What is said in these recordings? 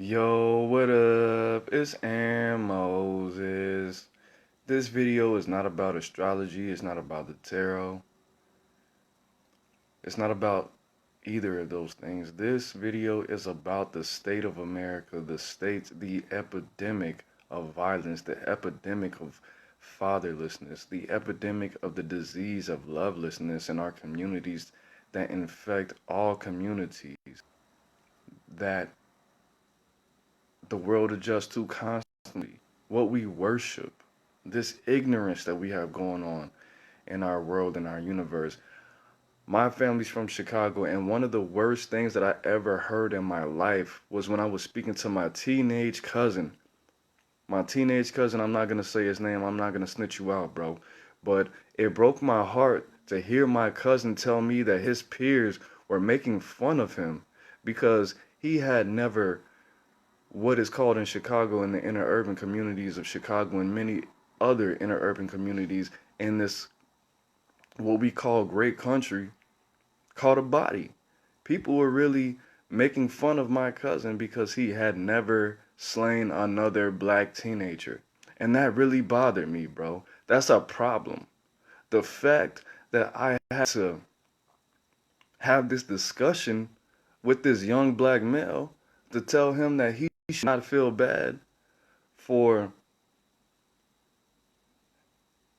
Yo, what up? It's Aaron Moses. This video is not about astrology, it's not about the tarot, it's not about either of those things. This video is about the state of America, the epidemic of violence, the epidemic of fatherlessness, the epidemic of the disease of lovelessness in our communities that infect all communities, that the world adjusts to constantly, what we worship, this ignorance that we have going on in our world, in our universe. My family's from Chicago, and one of the worst things that I ever heard in my life was when I was speaking to my teenage cousin. My teenage cousin, I'm not going to say his name, I'm not going to snitch you out, bro. But it broke my heart to hear my cousin tell me that his peers were making fun of him because he had never what is called in Chicago, in the inner urban communities of Chicago and many other inner urban communities in this what we call great country called a body. People were really making fun of my cousin because he had never slain another black teenager. And that really bothered me, bro. That's a problem. The fact that I had to have this discussion with this young black male to tell him that he should not feel bad for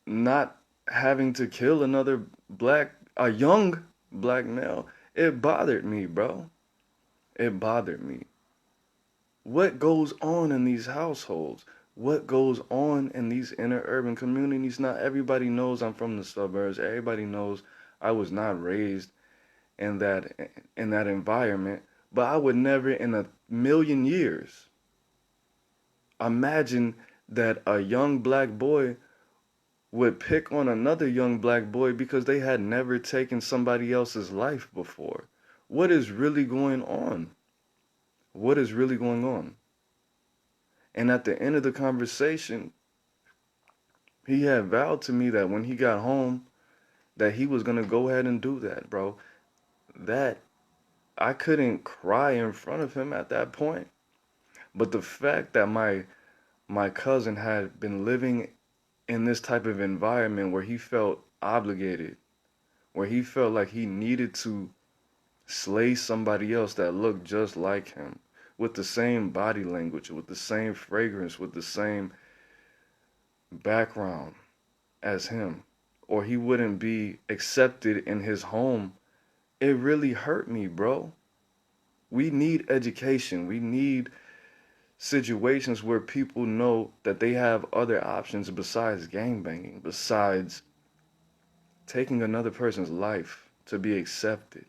not having to kill a young black male, it bothered me, bro. It bothered me. What goes on in these households? What goes on in these inner urban communities? Not everybody knows I'm from the suburbs. Everybody knows I was not raised in that environment, but I would never in a million years imagine that a young black boy would pick on another young black boy because they had never taken somebody else's life before. What is really going on? What is really going on? And at the end of the conversation, he had vowed to me that when he got home, that he was gonna go ahead and do that, bro. That I couldn't cry in front of him at that point. But the fact that my cousin had been living in this type of environment where he felt obligated, where he felt like he needed to slay somebody else that looked just like him, with the same body language, with the same fragrance, with the same background as him, or he wouldn't be accepted in his home. It really hurt me, bro. We need education. We need situations where people know that they have other options besides gangbanging, besides taking another person's life to be accepted.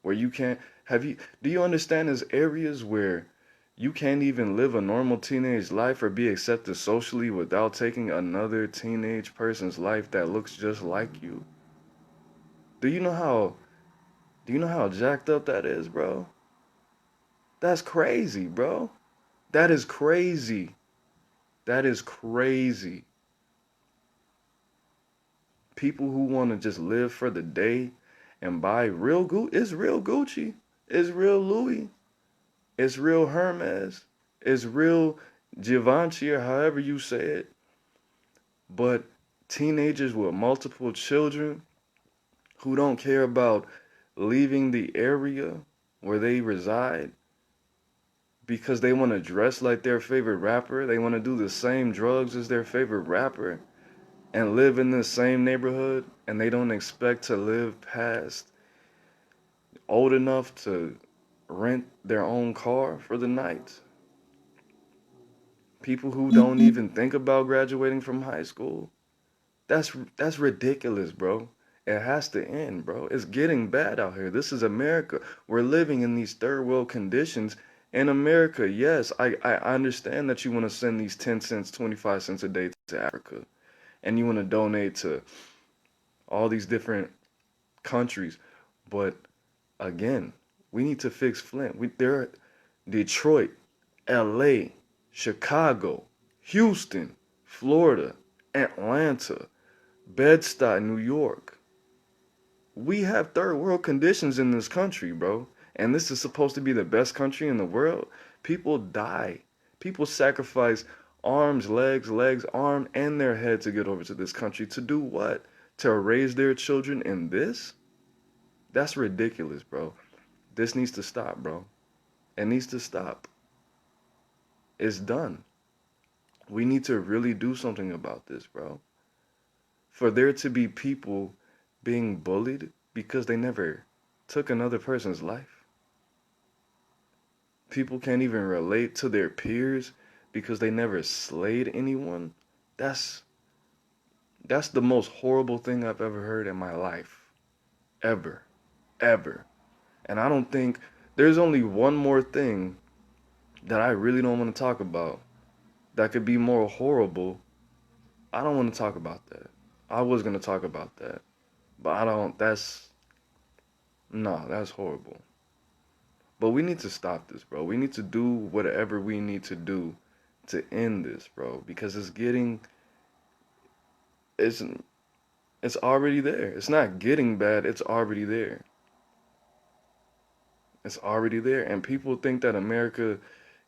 Where you can't do you understand there's areas where you can't even live a normal teenage life or be accepted socially without taking another teenage person's life that looks just like you? Do you know how jacked up that is, bro? That's crazy, bro. That is crazy. That is crazy. People who want to just live for the day and buy real Gucci, it's real Gucci, it's real Louis, it's real Hermes, it's real Givenchy, or however you say it. But teenagers with multiple children who don't care about leaving the area where they reside because they want to dress like their favorite rapper, they want to do the same drugs as their favorite rapper, and live in the same neighborhood, and they don't expect to live past old enough to rent their own car for the night. People who don't even think about graduating from high school. That's ridiculous, bro. It has to end, bro. It's getting bad out here. This is America. We're living in these third world conditions. In America, yes, I understand that you want to send these 10 cents, 25 cents a day to Africa. And you want to donate to all these different countries. But again, we need to fix Flint. There are Detroit, LA, Chicago, Houston, Florida, Atlanta, Bed-Stuy, New York. We have third world conditions in this country, bro. And this is supposed to be the best country in the world. People die. People sacrifice arms, legs, arm, and their head to get over to this country. To do what? To raise their children in this? That's ridiculous, bro. This needs to stop, bro. It needs to stop. It's done. We need to really do something about this, bro. For there to be people being bullied because they never took another person's life. People can't even relate to their peers because they never slayed anyone. That's the most horrible thing I've ever heard in my life. Ever. Ever. And I don't think there's only one more thing that I really don't want to talk about that could be more horrible. I don't want to talk about that. I was going to talk about that. But I don't, that's horrible. But we need to stop this, bro. We need to do whatever we need to do to end this, bro. Because it's it's already there. It's not getting bad, it's already there. It's already there. And people think that America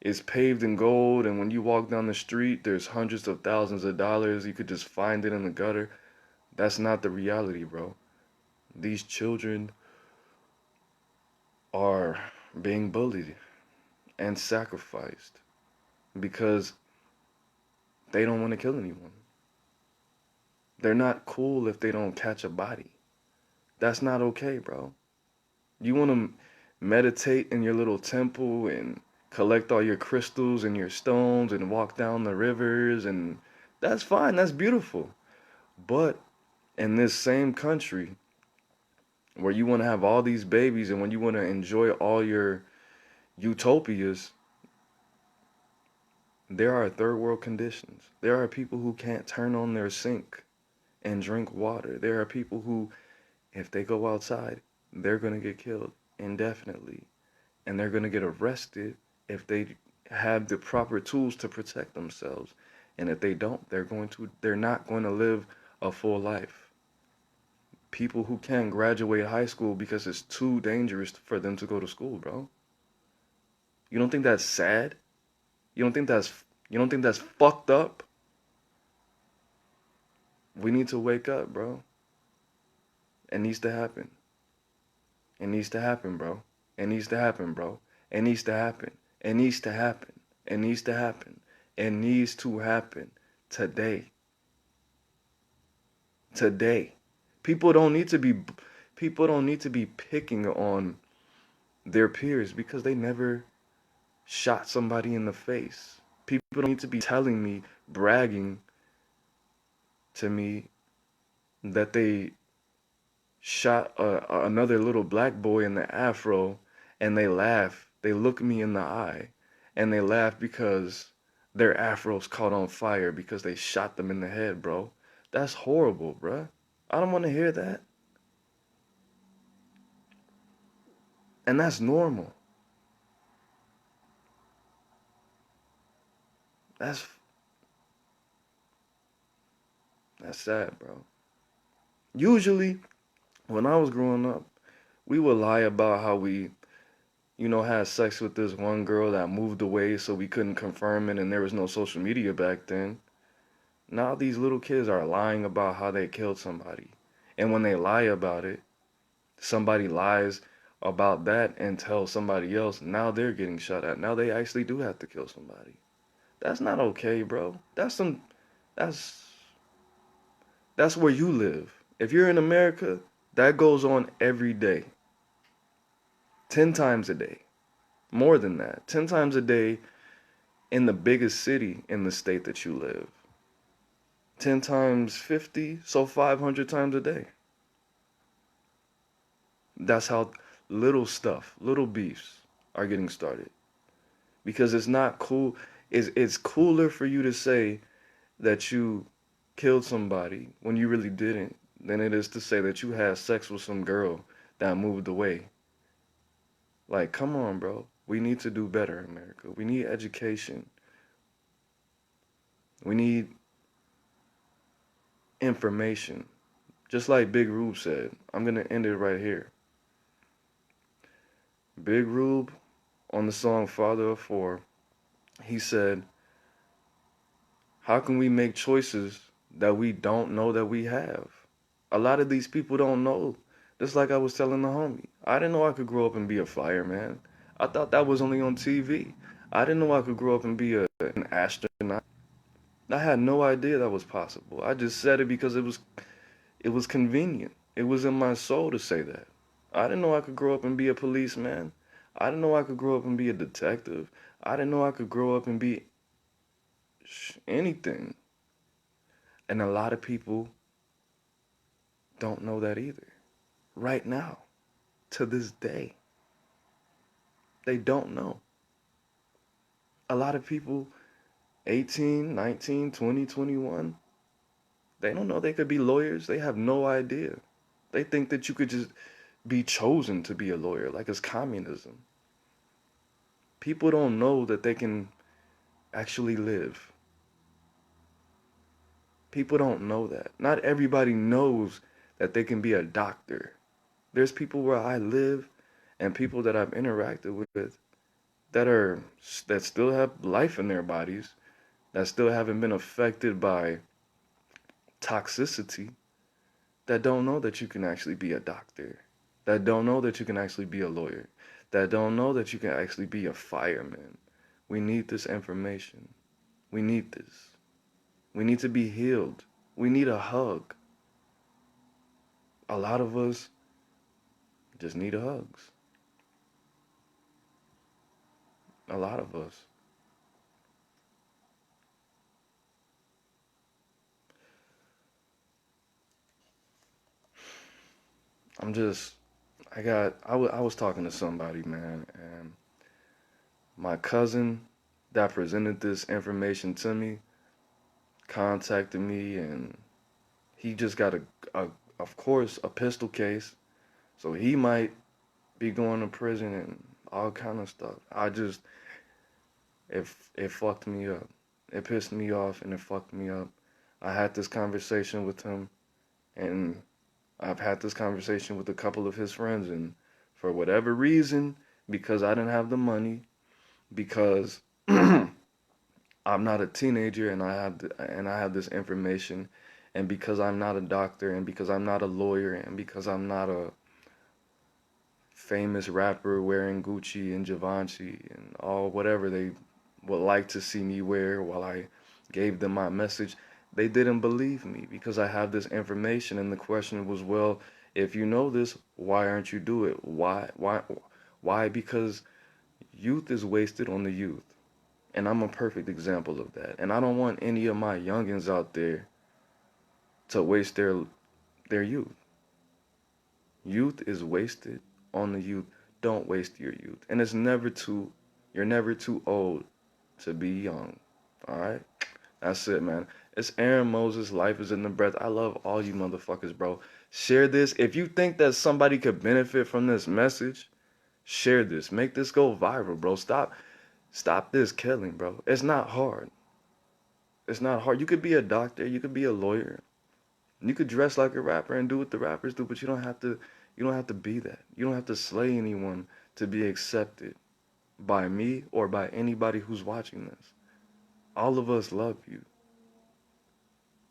is paved in gold, and when you walk down the street, there's hundreds of thousands of dollars. You could just find it in the gutter. That's not the reality, bro. These children are being bullied and sacrificed because they don't want to kill anyone. They're not cool if they don't catch a body. That's not okay, bro. You want to meditate in your little temple and collect all your crystals and your stones and walk down the rivers, and that's fine. That's beautiful. But in this same country where you want to have all these babies and when you want to enjoy all your utopias, there are third world conditions. There are people who can't turn on their sink and drink water. There are people who, if they go outside, they're going to get killed indefinitely. And they're going to get arrested if they have the proper tools to protect themselves. And if they don't, they're not going to live a full life. People who can't graduate high school because it's too dangerous for them to go to school, bro. You don't think that's sad? You don't think that's fucked up? We need to wake up, bro. It needs to happen. It needs to happen, bro. It needs to happen, bro. It needs to happen. It needs to happen. It needs to happen. It needs to happen today. Today. People don't need to be picking on their peers because they never shot somebody in the face. People don't need to be telling me, bragging to me that they shot another little black boy in the afro, and they laugh. They look me in the eye, and they laugh because their afros caught on fire because they shot them in the head, bro. That's horrible, bro. I don't want to hear that. And that's normal. That's sad, bro. Usually, when I was growing up, we would lie about how we, had sex with this one girl that moved away so we couldn't confirm it and there was no social media back then. Now these little kids are lying about how they killed somebody. And when they lie about it, somebody lies about that and tells somebody else, now they're getting shot at. Now they actually do have to kill somebody. That's not okay, bro. That's that's where you live. If you're in America, that goes on every day. 10 times a day. More than that. 10 times a day in the biggest city in the state that you live. 10 times 50, so 500 times a day. That's how little beefs are getting started. Because it's not cool. It's cooler for you to say that you killed somebody when you really didn't than it is to say that you had sex with some girl that moved away. Like, come on, bro. We need to do better, America. We need education. We need information. Just like Big Rube said, I'm going to end it right here. Big Rube on the song Father of Four, he said, how can we make choices that we don't know that we have? A lot of these people don't know. Just like I was telling the homie, I didn't know I could grow up and be a fireman. I thought that was only on TV. I didn't know I could grow up and be an astronaut. I had no idea that was possible. I just said it because it was convenient. It was in my soul to say that. I didn't know I could grow up and be a policeman. I didn't know I could grow up and be a detective. I didn't know I could grow up and be anything. And a lot of people don't know that either. Right now, to this day, they don't know. A lot of people, 18, 19, 20, 21, they don't know they could be lawyers. They have no idea. They think that you could just be chosen to be a lawyer, like it's communism. People don't know that they can actually live. People don't know that. Not everybody knows that they can be a doctor. There's people where I live and people that I've interacted with that still have life in their bodies, that still haven't been affected by toxicity, that don't know that you can actually be a doctor, that don't know that you can actually be a lawyer, that don't know that you can actually be a fireman. We need this information. We need this. We need to be healed. We need a hug. A lot of us just need hugs. A lot of us. I'm just, I was talking to somebody, man, and my cousin that presented this information to me contacted me, and he just got a of course, a pistol case, so he might be going to prison and all kind of stuff. It, it fucked me up. It pissed me off and it fucked me up. I had this conversation with him, and I've had this conversation with a couple of his friends, and for whatever reason, because I didn't have the money, because I'm not a teenager and I have this information, and because I'm not a doctor, and because I'm not a lawyer, and because I'm not a famous rapper wearing Gucci and Givenchy and all whatever they would like to see me wear while I gave them my message, they didn't believe me because I have this information. And the question was, well, if you know this, why aren't you do it? Why? Because youth is wasted on the youth. And I'm a perfect example of that. And I don't want any of my youngins out there to waste their youth. Youth is wasted on the youth. Don't waste your youth. And you're never too old to be young. All right? That's it, man. It's Aaron Moses. Life is in the breath. I love all you motherfuckers, bro. Share this. If you think that somebody could benefit from this message, share this. Make this go viral, bro. Stop this killing, bro. It's not hard. It's not hard. You could be a doctor. You could be a lawyer. You could dress like a rapper and do what the rappers do, but you don't have to be that. You don't have to slay anyone to be accepted by me or by anybody who's watching this. All of us love you.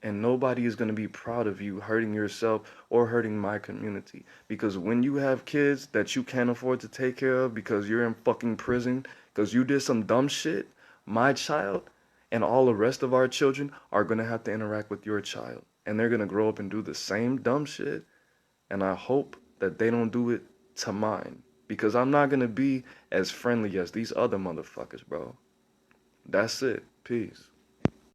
And nobody is going to be proud of you hurting yourself or hurting my community. Because when you have kids that you can't afford to take care of because you're in fucking prison, because you did some dumb shit, my child and all the rest of our children are going to have to interact with your child. And they're going to grow up and do the same dumb shit. And I hope that they don't do it to mine. Because I'm not going to be as friendly as these other motherfuckers, bro. That's it. Peace.